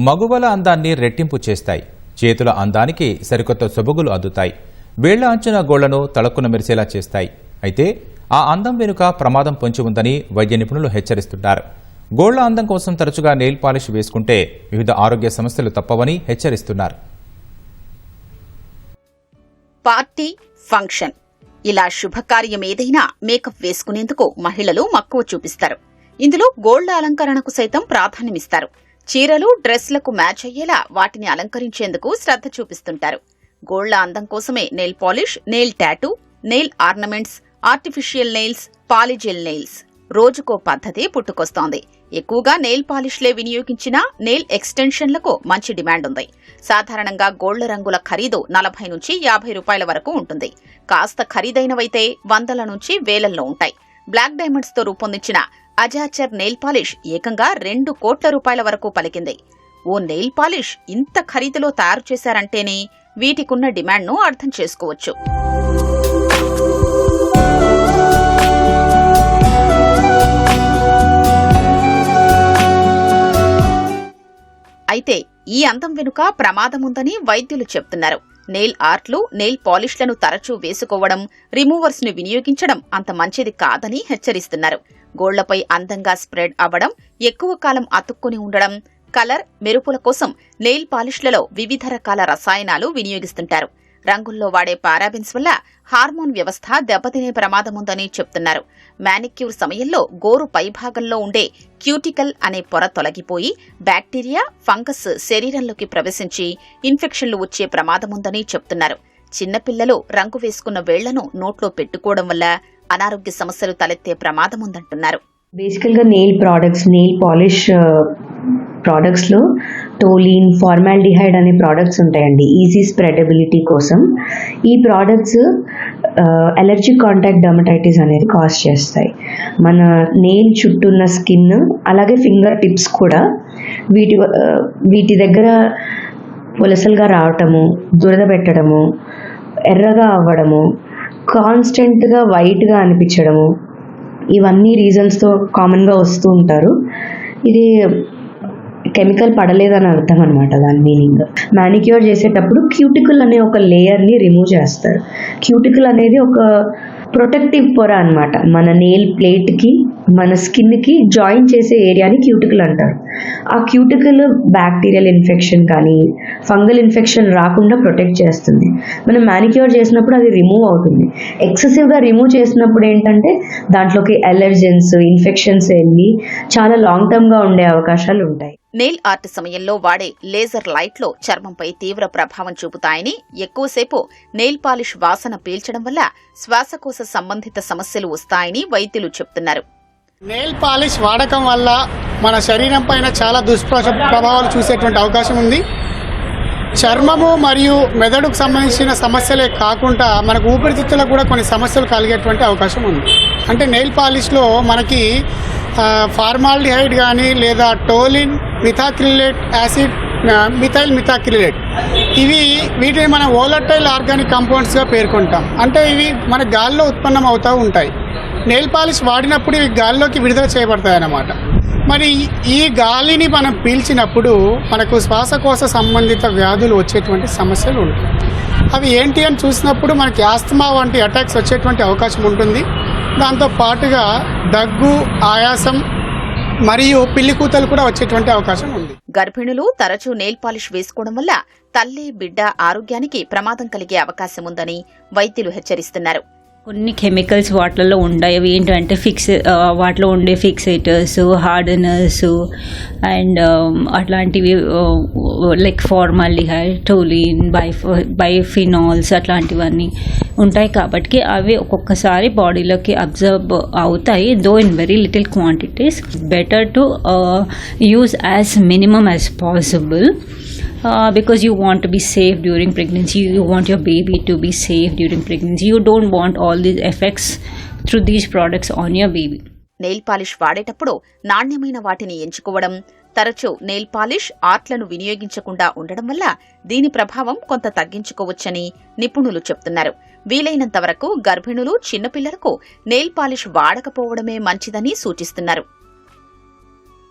మగువల అందాన్ని రెట్టింపు చేస్తాయి. చేతుల అందానికి సరికొత్త సొబగులు అద్దుతాయి. వేళ్ల అంచున గోళ్లను తళుక్కున మెరిసేలా చేస్తాయి. అయితే ఆ అందం వెనుక ప్రమాదం పొంచి ఉందని వైద్య నిపుణులు హెచ్చరిస్తున్నారు. గోళ్ల అందం కోసం తరచుగా నెయిల్ పాలిష్ వేసుకుంటే వివిధ ఆరోగ్య సమస్యలు తప్పవని హెచ్చరిస్తున్నారు. పార్టీ, ఫంక్షన్ ఇలా శుభకార్యం ఏదైనా మేకప్ వేసుకునేందుకు మహిళలు మక్కువ చూపిస్తారు. ఇందులో గోళ్ల అలంకరణకు సైతం ప్రాధాన్యమిస్తారు. చీరలు, డ్రెస్లకు మ్యాచ్ అయ్యేలా వాటిని అలంకరించేందుకు శ్రద్ధ చూపిస్తుంటారు. గోళ్ల అందం కోసమే nail polish, nail tattoo, nail ornaments, artificial nails, polygel nails రోజుకో పద్ధతి పుట్టుకొస్తోంది. ఎక్కువగా నెయిల్ పాలిష్లే వినియోగించిన నెయిల్ ఎక్స్టెన్షన్లకు మంచి డిమాండ్ ఉంది. సాధారణంగా గోళ్ల రంగుల ఖరీదు 40 నుంచి 50 రూపాయల వరకు ఉంటుంది. కాస్త ఖరీదైనవైతే వందల నుంచి వేలల్లో ఉంటాయి. బ్లాక్ డైమండ్స్ తో రూపొందించిన అజాచర్ నెయిల్ పాలిష్ ఏకంగా 2 కోట్ల రూపాయల వరకు పలికింది. ఓ నెయిల్ పాలిష్ ఇంత ఖరీదులో తయారు చేశారంటేనే వీటికున్న డిమాండ్ను అర్థం చేసుకోవచ్చు. అయితే ఈ అందం వెనుక ప్రమాదముందని వైద్యులు చెప్తున్నారు. నెయిల్ ఆర్ట్లు, నెయిల్ పాలిష్లను తరచూ వేసుకోవడం, రిమూవర్స్ ను వినియోగించడం అంత మంచిది కాదని హెచ్చరిస్తున్నారు. గోళ్లపై అందంగా స్ప్రెడ్ అవ్వడం, ఎక్కువ కాలం అతుక్కుని ఉండడం, కలర్, మెరుపుల కోసం నెయిల్ పాలిష్లలో వివిధ రకాల రసాయనాలు వినియోగిస్తుంటారు. రంగుల్లో వాడే పారాబెన్స్ వల్ల హార్మోన్ వ్యవస్థ దెబ్బతినే ప్రమాదముందని చెప్తున్నారు. మ్యానిక్యూర్ సమయంలో గోరు పైభాగంలో ఉండే క్యూటికల్ అనే పొర తొలగిపోయి బ్యాక్టీరియా, ఫంగస్ శరీరంలోకి ప్రవేశించి ఇన్ఫెక్షన్లు వచ్చే ప్రమాదముందని చెప్తున్నారు. చిన్నపిల్లలు రంగు వేసుకున్న వేళ్లను నోట్లో పెట్టుకోవడం వల్ల అనారోగ్య సమస్యలు తలెత్తే ప్రమాదముందంటున్నారు. బేసికల్గా నెయిల్ ప్రోడక్ట్స్, నెయిల్ పాలిష్ ప్రోడక్ట్స్లో టోలిన్, ఫార్మాల్డిహైడ్ అనే ప్రోడక్ట్స్ ఉంటాయండి ఈజీ స్ప్రెడబిలిటీ కోసం. ఈ ప్రోడక్ట్స్ అలర్జిక్ కాంటాక్ట్ డర్మటైటిస్ అనేది కాజ్ చేస్తాయి. మన నెయిల్ చుట్టూ ఉన్న స్కిన్, అలాగే ఫింగర్ టిప్స్ కూడా వీటి దగ్గర పొలసలుగా రావటము, దురద పెట్టడము, ఎర్రగా అవ్వడము, కాన్స్టెంట్గా వైట్గా అనిపించడము, ఇవన్నీ రీజన్స్తో కామన్గా వస్తూ ఉంటారు. ఇది కెమికల్ పడలేదని అర్థం అనమాట. దాని మీనింగ్ మ్యానిక్యూర్ చేసేటప్పుడు క్యూటికల్ అనే ఒక లేయర్ని రిమూవ్ చేస్తారు. క్యూటికల్ అనేది ఒక ప్రొటెక్టివ్ పొర అనమాట. మన నెయిల్ ప్లేట్కి, మన స్కిన్కి జాయిన్ చేసే ఏరియాని క్యూటికల్ అంటారు. ఆ క్యూటికల్ బ్యాక్టీరియల్ ఇన్ఫెక్షన్ కానీ ఫంగల్ ఇన్ఫెక్షన్ రాకుండా ప్రొటెక్ట్ చేస్తుంది. మనం మ్యానిక్యూర్ చేసినప్పుడు అది రిమూవ్ అవుతుంది. ఎక్సెసివ్గా రిమూవ్ చేసినప్పుడు ఏంటంటే దాంట్లోకి అలర్జెన్స్, ఇన్ఫెక్షన్స్ వెళ్ళి చాలా లాంగ్ టర్మ్గా ఉండే అవకాశాలు ఉంటాయి. నెయిల్ ఆర్ట్ సమయంలో వాడే లేజర్ లైట్లో చర్మంపై తీవ్ర ప్రభావం చూపుతాయని, ఎక్కువసేపు నెయిల్ పాలిష్ వాసన పీల్చడం వల్ల శ్వాసకోశ సంబంధిత సమస్యలు వస్తాయని వైద్యులు చెప్తున్నారు. నెయిల్ పాలిష్ వాడకం వల్ల మన శరీరం పైన చాలా దుష్ప్రభావాలు చూసేటువంటి అవకాశం ఉంది. చర్మము మరియు మెదడుకు సంబంధించిన సమస్యలే కాకుండా మనకు ఊపిరితిత్తులకు కూడా కొన్ని సమస్యలు కలిగేటువంటి అవకాశం ఉంది. అంటే నెయిల్ పాలిష్లో మనకి ఫార్మాల్డిహైడ్ కానీ లేదా టోలిన్, మిథాక్రిలేట్ యాసిడ్, మిథైల్ మిథాక్రిలేట్, వీటిని మనం వోలటైల్ ఆర్గానిక్ కంపౌండ్స్గా పేర్కొంటాం. అంటే ఇవి మన గాల్లో ఉత్పన్నం అవుతూ ఉంటాయి. నెయిల్ పాలిష్ వాడినప్పుడు ఇవి గాల్లోకి విడుదల చేయబడతాయి అన్నమాట. మరి ఈ గాలిని మనం పీల్చినప్పుడు మనకు శ్వాసకోశ సంబంధిత వ్యాధులు వచ్చేటువంటి సమస్యలు ఉంటాయి. అవి ఏంటి అని చూసినప్పుడు మనకి ఆస్తమా వంటి అటాక్స్ వచ్చేటువంటి అవకాశం ఉంటుంది. దాంతో పాటుగా దగ్గు, ఆయాసం మరియు పిల్లికూతలు కూడా వచ్చేటువంటి అవకాశం ఉంది. గర్భిణులు తరచూ నెయిల్ పాలిష్ వేసుకోవడం వల్ల తల్లి, బిడ్డ ఆరోగ్యానికి ప్రమాదం కలిగే అవకాశం ఉందని వైద్యులు హెచ్చరిస్తున్నారు. కొన్ని కెమికల్స్ వాటిల్లో ఉండవు. ఏంటంటే వాటిలో ఉండే ఫిక్సేటర్స్, హార్డనర్స్ అండ్ అట్లాంటివి లైక్ ఫార్మాల్డిహైడ్, టోలిన్, బైఫినాల్స్ అట్లాంటివన్నీ ఉంటాయి. కాబట్టి అవి ఒక్కొక్కసారి బాడీలోకి అబ్జర్వ్ అవుతాయి. Though in very little quantities. Better to use as minimum as possible. Because you want to be safe during pregnancy, you want your baby to be safe during pregnancy. You don't want all these effects through these products on your baby. Nail polish వాడేటప్పుడు నాణ్యమైన వాటిని ఎంచుకోవడం, తరచూ nail polish ఆర్ట్లను వినియోగించకుండా ఉండడం వల్ల దీని ప్రభావం కొంత తగ్గించుకోవచ్చని నిపుణులు చెప్తున్నారు. వీలైనంత వరకు గర్భిణులు, చిన్నపిల్లలకు నెయిల్ పాలిష్ వాడకపోవడమే మంచిదని సూచిస్తున్నారు.